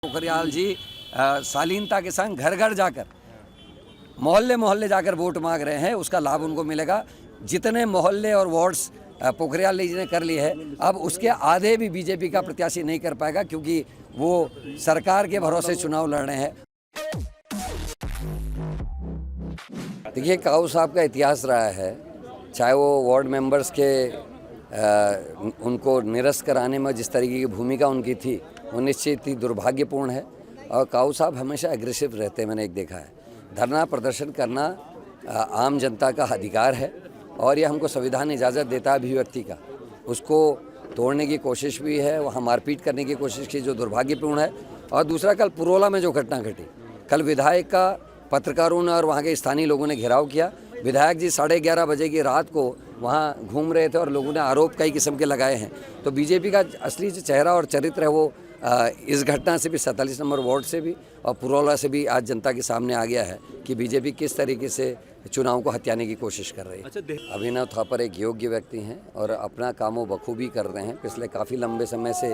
पोखरियाल जी शालीनता के संग घर घर जाकर मोहल्ले मोहल्ले जाकर वोट मांग रहे हैं, उसका लाभ उनको मिलेगा। जितने मोहल्ले और वार्ड्स पोखरियाल जी ने कर ली है, अब उसके आधे भी बीजेपी का प्रत्याशी नहीं कर पाएगा, क्योंकि वो सरकार के भरोसे चुनाव लड़ रहे हैं। देखिए, काऊ साहब का इतिहास रहा है, चाहे वो वार्ड मेंबर्स के उनको निरस्त कराने में जिस तरीके की भूमिका उनकी थी, वो निश्चित ही दुर्भाग्यपूर्ण है। और काऊ साहब हमेशा एग्रेसिव रहते हैं, मैंने एक देखा है। धरना प्रदर्शन करना आम जनता का अधिकार है और ये हमको संविधान इजाज़त देता है अभिव्यक्ति का। उसको तोड़ने की कोशिश भी है, वहाँ मारपीट करने की कोशिश की, जो दुर्भाग्यपूर्ण है। और दूसरा, कल पुरोला में जो घटना घटी, कल विधायक का पत्रकारों ने और वहाँ के स्थानीय लोगों ने घेराव किया। विधायक जी 11:30 बजे की रात को वहाँ घूम रहे थे और लोगों ने आरोप कई किस्म के लगाए हैं। तो बीजेपी का असली जो चेहरा और चरित्र है, वो इस घटना से भी 47 नंबर वार्ड से भी और पुरोला से भी आज जनता के सामने आ गया है कि बीजेपी किस तरीके से चुनाव को हथियाने की कोशिश कर रही है। अभिनव थापर एक योग्य व्यक्ति हैं और अपना कामों बखूबी कर रहे हैं। पिछले काफ़ी लंबे समय से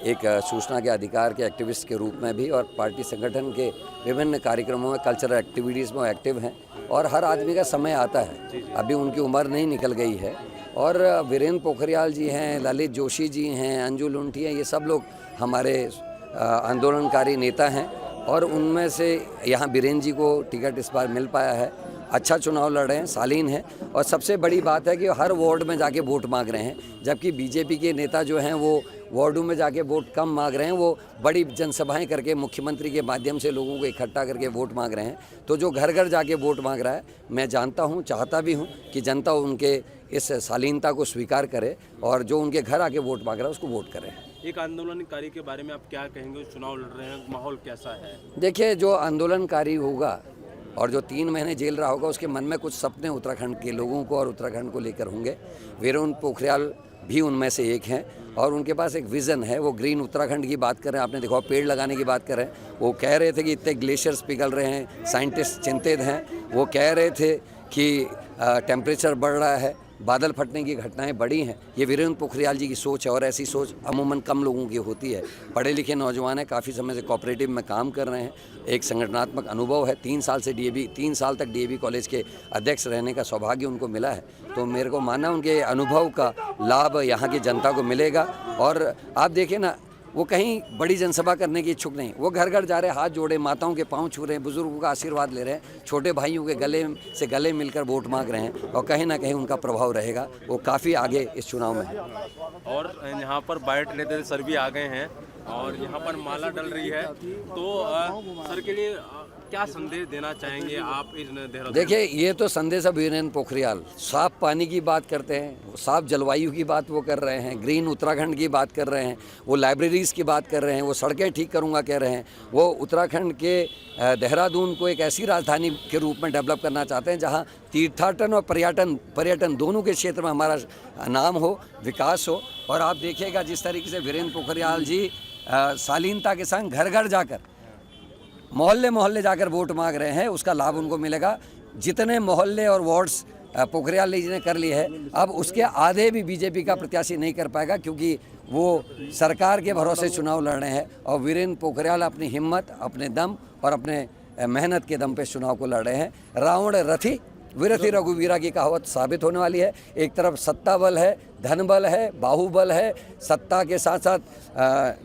एक सूचना के अधिकार के एक्टिविस्ट के रूप में भी और पार्टी संगठन के विभिन्न कार्यक्रमों में, कल्चरल एक्टिविटीज़ में एक्टिव हैं। और हर आदमी का समय आता है, अभी उनकी उम्र नहीं निकल गई है। और वीरेंद्र पोखरियाल जी हैं, ललित जोशी जी हैं, अंजू लुंठी हैं, ये सब लोग हमारे आंदोलनकारी नेता हैं। और उनमें से यहाँ वीरेंद्र जी को टिकट इस बार मिल पाया है। अच्छा चुनाव लड़ रहे हैं, शालीन है। और सबसे बड़ी बात है कि हर वार्ड में जाके वोट मांग रहे हैं, जबकि बीजेपी के नेता जो हैं वो वार्डों में जाके वोट कम मांग रहे हैं। वो बड़ी जनसभाएं करके मुख्यमंत्री के माध्यम से लोगों को इकट्ठा करके वोट मांग रहे हैं। तो जो घर घर जाके वोट मांग रहा है, मैं जानता हूं, चाहता भी हूं कि जनता उनके इस शालीनता को स्वीकार करे और जो उनके घर आके वोट मांग रहा है उसको वोट करे। एक आंदोलनकारी के बारे में आप क्या कहेंगे? चुनाव लड़ रहे हैं, माहौल कैसा है? देखिए, जो आंदोलनकारी होगा और जो 3 महीने जेल रहा होगा, उसके मन में कुछ सपने उत्तराखंड के लोगों को और उत्तराखंड को लेकर होंगे। वीरेंद्र पोखरियाल भी उनमें से एक हैं और उनके पास एक विज़न है। वो ग्रीन उत्तराखंड की बात कर रहे हैं, आपने देखा पेड़ लगाने की बात कर रहे हैं। वो कह रहे थे कि इतने ग्लेशियर्स पिघल रहे हैं, साइंटिस्ट चिंतित हैं। वो कह रहे थे कि टेम्परेचर बढ़ रहा है, बादल फटने की घटनाएं बढ़ी हैं। ये वीरेंद्र पोखरियाल जी की सोच है और ऐसी सोच अमूमन कम लोगों की होती है। पढ़े लिखे नौजवान हैं, काफ़ी समय से कोऑपरेटिव में काम कर रहे हैं, एक संगठनात्मक अनुभव है। 3 साल तक डीएवी कॉलेज के अध्यक्ष रहने का सौभाग्य उनको मिला है। तो मेरे को मानना उनके अनुभव का लाभ यहाँ की जनता को मिलेगा। और आप देखिए ना, वो कहीं बड़ी जनसभा करने की इच्छुक नहीं, वो घर घर जा रहे हैं, हाथ जोड़े, माताओं के पांव छू रहे हैं, बुजुर्गों का आशीर्वाद ले रहे हैं, छोटे भाइयों के गले से गले मिलकर वोट मांग रहे हैं। और कहीं ना कहीं उनका प्रभाव रहेगा, वो काफ़ी आगे इस चुनाव में है। और यहाँ पर बायोट लेते सर भी आ गए हैं और यहाँ पर माला डल रही है, तो सर के लिए क्या संदेश देना चाहेंगे आप इस देहरादून? देखिए, ये तो संदेश है वीरेंद्र पोखरियाल। साफ पानी की बात करते हैं, साफ जलवायु की बात वो कर रहे हैं, ग्रीन उत्तराखंड की बात कर रहे हैं, वो लाइब्रेरीज़ की बात कर रहे हैं, वो सड़कें ठीक करूँगा कह रहे हैं। वो उत्तराखंड के देहरादून को एक ऐसी राजधानी के रूप में डेवलप करना चाहते हैं जहाँ तीर्थाटन और पर्यटन दोनों के क्षेत्र में हमारा नाम हो, विकास हो। और आप देखिएगा जिस तरीके से वीरेंद्र पोखरियाल जी शालीनता के संग घर घर जाकर मोहल्ले मोहल्ले जाकर वोट मांग रहे हैं, उसका लाभ उनको मिलेगा। जितने मोहल्ले और वार्ड्स पोखरियाल जी ने कर लिए है, अब उसके आधे भी बीजेपी का प्रत्याशी नहीं कर पाएगा, क्योंकि वो सरकार के भरोसे चुनाव लड़ रहे हैं। और वीरेंद्र पोखरियाल अपनी हिम्मत, अपने दम और अपने मेहनत के दम पे चुनाव को लड़ रहे हैं। रावण रथी विरथी रघुवीरा की कहावत साबित होने वाली है। एक तरफ सत्ता बल है, धन बल है, बाहुबल है, सत्ता के साथ साथ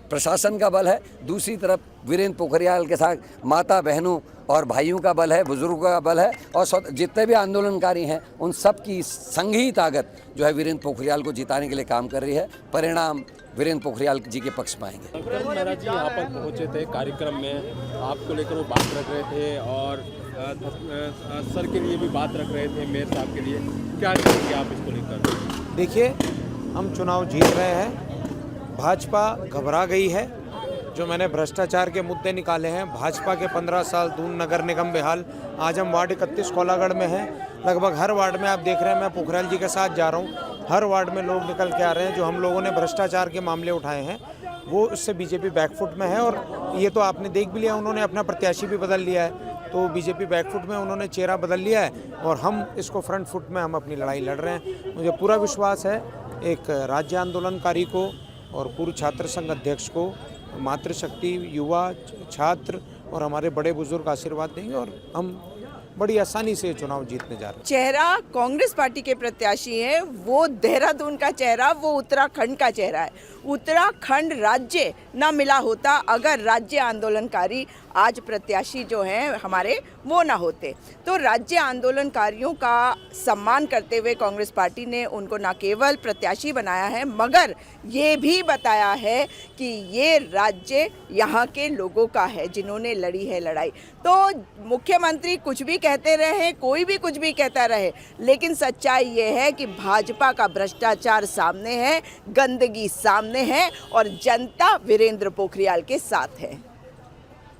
प्रशासन का बल है। दूसरी तरफ वीरेंद्र पोखरियाल के साथ माता बहनों और भाइयों का बल है, बुजुर्गों का बल है। और जितने भी आंदोलनकारी हैं, उन सब की संघी ताकत जो है वीरेंद्र पोखरियाल को जिताने के लिए काम कर रही है। परिणाम वीरेंद्र पोखरियाल जी के पक्ष में आएंगे। महाराज जी यहाँ पर पहुँचे थे कार्यक्रम में, आपको लेकर वो बात रख रहे थे और सर के लिए भी बात रख रहे थे, मेयर साहब के लिए। क्या कहेंगे आप इसको लेकर? देखिए, हम चुनाव जीत रहे हैं, भाजपा घबरा गई है। जो मैंने भ्रष्टाचार के मुद्दे निकाले हैं, भाजपा के 15 साल दून नगर निगम बेहाल। आज हम वार्ड 31 कोलागढ़ में हैं, लगभग हर वार्ड में आप देख रहे हैं, मैं पोखरियाल जी के साथ जा रहा हूँ, हर वार्ड में लोग निकल के आ रहे हैं। जो हम लोगों ने भ्रष्टाचार के मामले उठाए हैं, वो उससे बीजेपी बैकफुट में है। और ये तो आपने देख भी लिया, उन्होंने अपना प्रत्याशी भी बदल लिया है, तो बीजेपी बैकफुट में, उन्होंने चेहरा बदल लिया है। और हम इसको फ्रंट फुट में हम अपनी लड़ाई लड़ रहे हैं। मुझे पूरा विश्वास है एक राज्य आंदोलनकारी को और पूर्व छात्र संघ अध्यक्ष को मातृशक्ति, युवा, छात्र और हमारे बड़े बुजुर्ग आशीर्वाद देंगे और हम बड़ी आसानी से चुनाव जीतने जा रहे हैं। चेहरा कांग्रेस पार्टी के प्रत्याशी है, वो देहरादून का चेहरा, वो उत्तराखंड का चेहरा है। उत्तराखंड राज्य ना मिला होता अगर राज्य आंदोलनकारी आज प्रत्याशी जो हैं हमारे वो ना होते। तो राज्य आंदोलनकारियों का सम्मान करते हुए कांग्रेस पार्टी ने उनको न केवल प्रत्याशी बनाया है मगर ये भी बताया है कि ये राज्य यहाँ के लोगों का है जिन्होंने लड़ी है लड़ाई। तो मुख्यमंत्री कुछ भी कहते रहे, कोई भी कुछ भी कहता रहे, लेकिन सच्चाई ये है कि भाजपा का भ्रष्टाचार सामने है, गंदगी सामने है और जनता वीरेंद्र पोखरियाल के साथ है।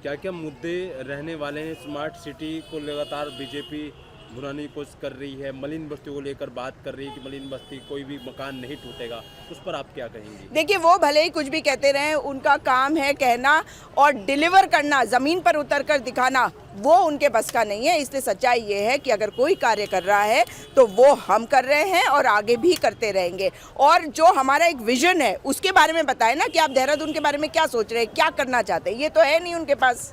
क्या क्या मुद्दे रहने वाले हैं? स्मार्ट सिटी को लगातार बीजेपी भुनाने की कोशिश कर रही है, मलिन बस्ती को लेकर बात कर रही है कि मलिन बस्ती कोई भी मकान नहीं टूटेगा, उस पर आप क्या कहेंगे? देखिए, वो भले ही कुछ भी कहते रहे, उनका काम है कहना और डिलीवर करना, ज़मीन पर उतर कर दिखाना, वो उनके बस का नहीं है। इसलिए सच्चाई ये है कि अगर कोई कार्य कर रहा है तो वो हम कर रहे हैं और आगे भी करते रहेंगे। और जो हमारा एक विजन है उसके बारे में बताएं ना कि आप देहरादून के बारे में क्या सोच रहे हैं, क्या करना चाहते हैं, ये तो है नहीं उनके पास।